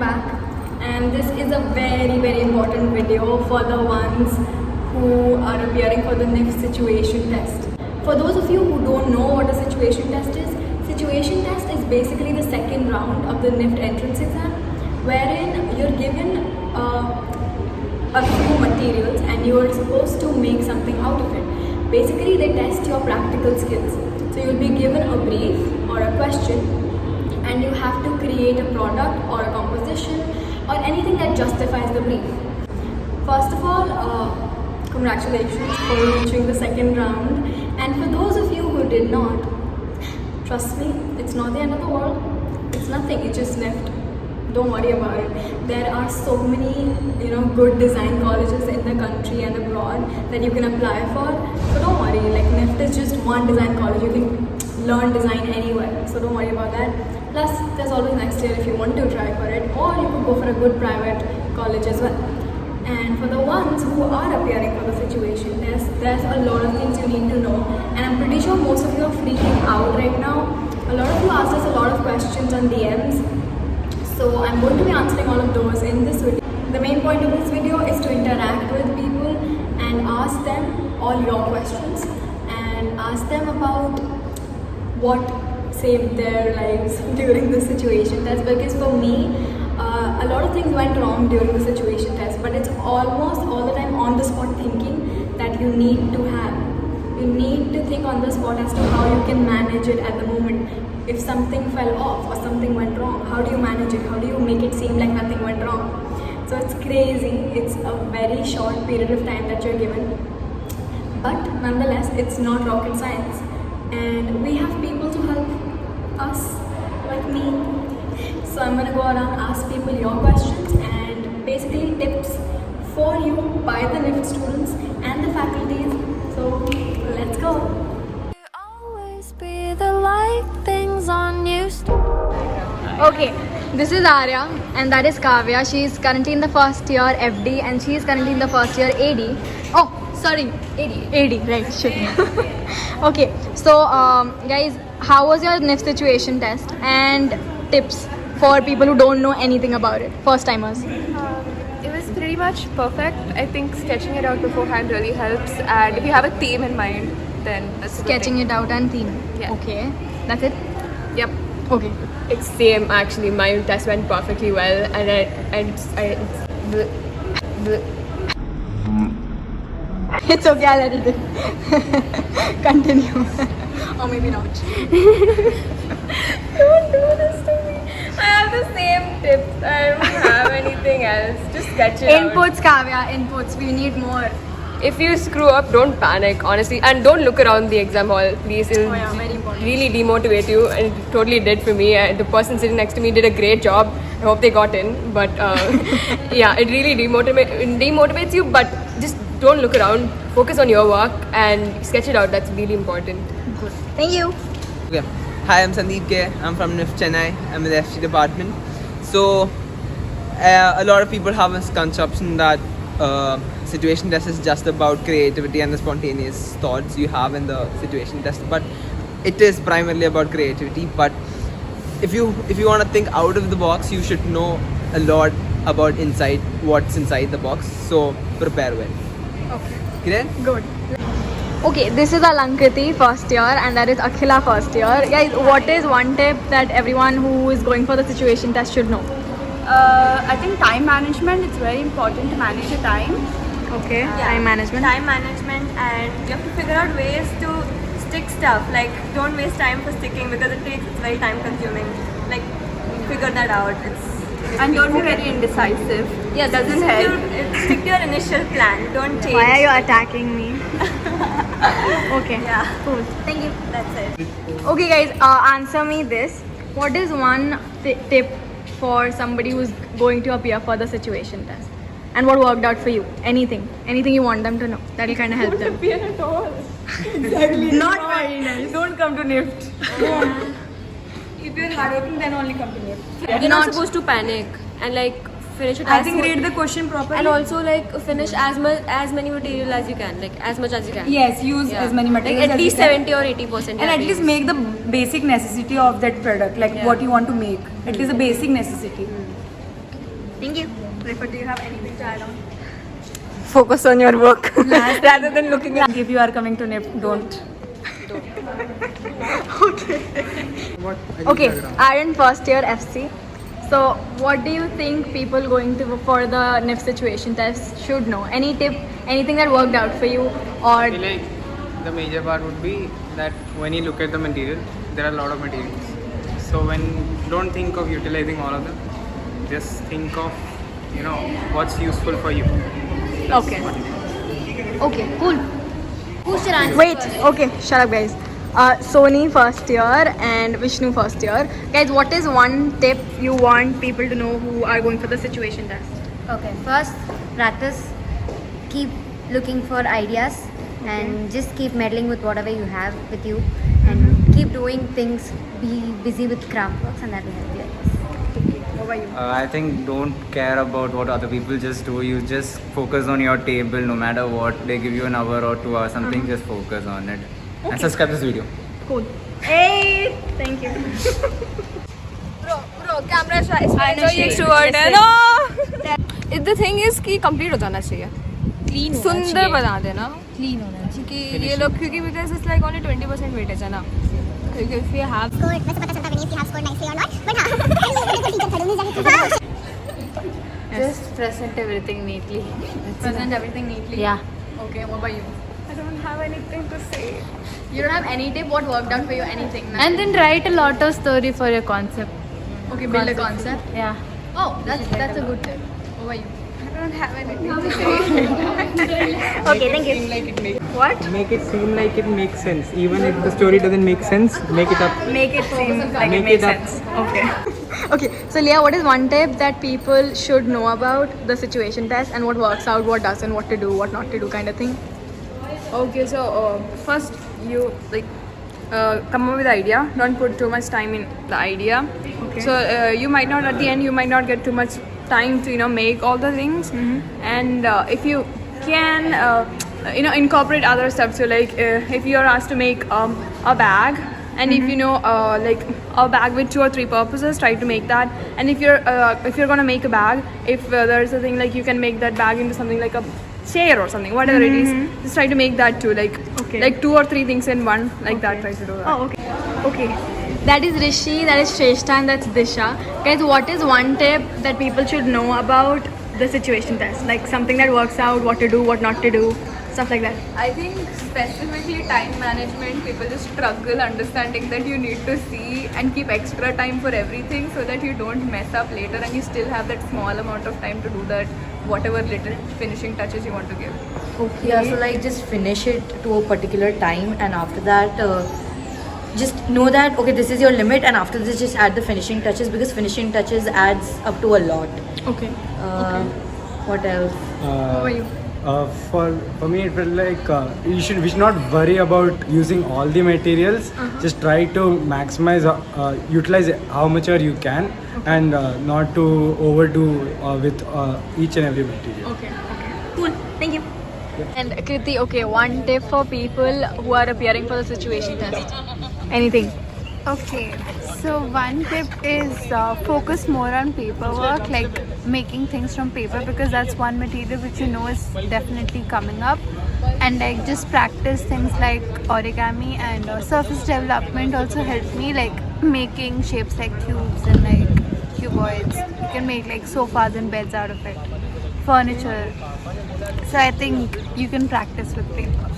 back, and this is a very important video for the ones who are appearing for the NIFT situation test. For those of you who don't know what a situation test is basically the second round of the NIFT entrance exam, wherein you're given a few materials and you're supposed to make something out of it. Basically, they test your practical skills. So you'll be given a brief or a question, and you have to create a product or a composition or anything that justifies the brief. First of all, congratulations for reaching the second round, and for those of you who did not, trust me, it's not the end of the world. It's nothing, it's just NIFT. Don't worry about it. There are so many good design colleges in the country and abroad that you can apply for. So don't worry, like NIFT is just one design college. You can learn design anywhere. So don't worry about that. Plus, there's always next year if you want to try for it, or you could go for a good private college as well. And for the ones who are appearing for the situation test, there's a lot of things you need to know. And I'm pretty sure most of you are freaking out right now. A lot of you asked us a lot of questions on DMs. So I'm going to be answering all of those in this video. The main point of this video is to interact with people and ask them all your questions and ask them about what saved their lives during the situation test. Because for me, a lot of things went wrong during the situation test, but it's almost all the time on the spot thinking that you need to have. You need to think on the spot as to how you can manage it at the moment. If something fell off or something went wrong, how do you manage it? How do you make it seem like nothing went wrong? So it's crazy. It's a very short period of time that you're given. But nonetheless, it's not rocket science. And we have people to help us, like me. So I'm going to go around, ask people your questions and basically tips for you by the NIFT students and the faculties. So let's go. Okay, this is Arya and that is Kavya. She is currently in the first year FD and she is currently in the first year AD. Oh, sorry, AD, right, shit. Okay, so guys, how was your NIFT situation test and tips for people who don't know anything about it, first timers? It was pretty much perfect. I think sketching it out beforehand really helps, and if you have a theme in mind, then that's sketching it out and theme. Yeah. Okay, that's it. Yep. Okay. It's same actually. My test went perfectly well, and It's okay, I'll edit it. Continue. Or maybe not. don't do this to me. I have the same tips. I don't have anything else. Just sketch it out. Inputs, Kavya, inputs. We need more. If you screw up, don't panic, honestly, and don't look around the exam hall, please. It'll very important. really demotivate you, and it totally did for me. The person sitting next to me did a great job. I hope they got in, but yeah, it really demotivates you. But just don't look around. Focus on your work and sketch it out. That's really important. Good. Thank you. Okay. Hi, I'm Sandeep K. I'm from NIFT Chennai. I'm in the FT department. So, a lot of people have a misconception that situation test is just about creativity and the spontaneous thoughts you have in the situation test, but it is primarily about creativity. But if you want to think out of the box, you should know a lot about what's inside the box. So prepare well. Okay. Clear? Good. Okay, this is Alankriti, first year, and that is Akhila, first year. Guys, what is one tip that everyone who is going for the situation test should know? I think time management. It's very important to manage your time. Okay, time management. Time management, and you have to figure out ways to stick stuff. Like, don't waste time for sticking because it's very time consuming. Like, figure that out. And don't be very indecisive. Yeah, doesn't help. Stick to your initial plan. Don't change. Why are you attacking me? Okay. Yeah. Cool. Thank you. That's it. Okay, guys, answer me this. What is one tip for somebody who's going to appear for the situation test? And what worked out for you? Anything you want them to know. That'll kind of help them. Appear at all. Exactly. Not very nice. Don't come to NIFT. Yeah. If you're hardworking, then only come to NIFT. You're not supposed to panic and like finish it. I think read the question properly. And also like finish as many material as you can, like as much as you can. Yes, use as many materials like at as least you can. 70 or 80%. And at least make the basic necessity of that product, like what you want to make. At least the basic necessity. Thank you. Rifa, do you have anything to add on? Focus on your work rather than looking at. If you are coming to NIFT, don't. Okay, Aaron, first year FC. So, what do you think people going to for the NIFT situation test should know? Any tip, anything that worked out for you, or I feel like the major part would be that when you look at the material, there are a lot of materials. So don't think of utilizing all of them. Just think of, what's useful for you. That's Okay. what it is. okay, cool. Who's your answer? Wait, okay, shut up, guys. Sony first year and Vishnu first year. Guys, what is one tip you want people to know who are going for the situation test? Okay, first practice, keep looking for ideas and just keep meddling with whatever you have with you and keep doing things, be busy with craft works and that will help you. What about you? I think don't care about what other people just do. You just focus on your table no matter what. They give you an hour or 2 hours, something, just focus on it. And subscribe this video. Cool. Hey, thank you. Bro, camera shy. So ये extrovert है ना. The thing is कि complete हो जाना चाहिए. Clean सुंदर बना देना. Clean होना चाहिए. कि ये लोग क्योंकि because it's like only 20% weightage है ना. क्योंकि if you have वैसे पता चलता नहीं कि have scored nicely or not, but हाँ. Just present everything neatly. Present everything neatly. Yeah. Okay, what about you? I don't have anything to say. You don't have any tip? What worked out for you? Anything? And then write a lot of story for your concept. Okay, build a concept. Yeah. Oh, that's a good tip. What about you? I don't have anything to say. Okay, thank you. What? Make it seem like it makes sense. Even if the story doesn't make sense, make it up. Make it seem like Make it makes it up. sense. Okay. Okay, so Leah, what is one tip that people should know about the situation test and what works out, what doesn't, what to do, what not to do, kind of thing? Okay, so first you come up with the idea. Don't put too much time in the idea. Okay. So you might not at the end. You might not get too much time to make all the things. And if you can incorporate other stuff. So like if you are asked to make a bag, and if you know like a bag with 2 or 3 purposes, try to make that. And if you're gonna make a bag, if there's a thing like you can make that bag into something like a chair or something, whatever it is, just try to make that too, like like 2 or 3 things in one, like that. Try to do that. Oh, okay. Okay. That is Rishi, that is Shrestha, and that's Disha. Guys, what is one tip that people should know about the situation test? Like something that works out, what to do, what not to do, stuff like that. I think specifically time management, people just struggle understanding that you need to see and keep extra time for everything so that you don't mess up later and you still have that small amount of time to do that whatever little finishing touches you want to give. Okay. Yeah, so like just finish it to a particular time and after that just know that okay, this is your limit, and after this just add the finishing touches because finishing touches adds up to a lot. Okay. What else? How are you? For me it felt like we should not worry about using all the materials. Just try to maximize utilize how much you can, and not to overdo with each and every material. Okay. Cool. Thank you. And Kriti, okay, one tip for people who are appearing for the situation test. Anything? Okay, so one tip is focus more on paperwork, like making things from paper, because that's one material which you know is definitely coming up, and like just practice things like origami and surface development also helped me, like making shapes like cubes and like cuboids. You can make like sofas and beds out of it, furniture. So I think you can practice with paper.